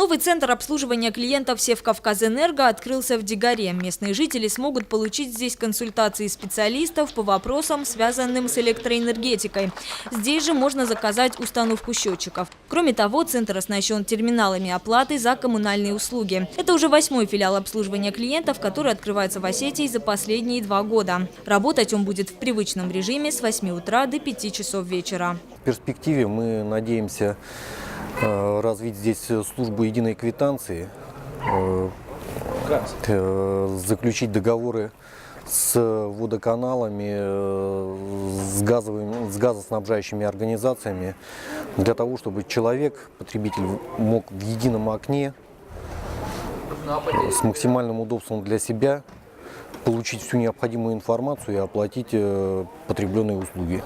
Новый центр обслуживания клиентов Севкавказэнерго открылся в Дигаре. Местные жители смогут получить здесь консультации специалистов по вопросам, связанным с электроэнергетикой. Здесь же можно заказать установку счетчиков. Кроме того, центр оснащен терминалами оплаты за коммунальные услуги. Это уже 8-й филиал обслуживания клиентов, который открывается в Осетии за последние 2 года. Работать он будет в привычном режиме с 8 утра до 5 часов вечера. В перспективе мы надеемся развить здесь службу единой квитанции, заключить договоры с водоканалами, с газоснабжающими организациями, для того, чтобы человек, потребитель, мог в едином окне с максимальным удобством для себя получить всю необходимую информацию и оплатить потребленные услуги.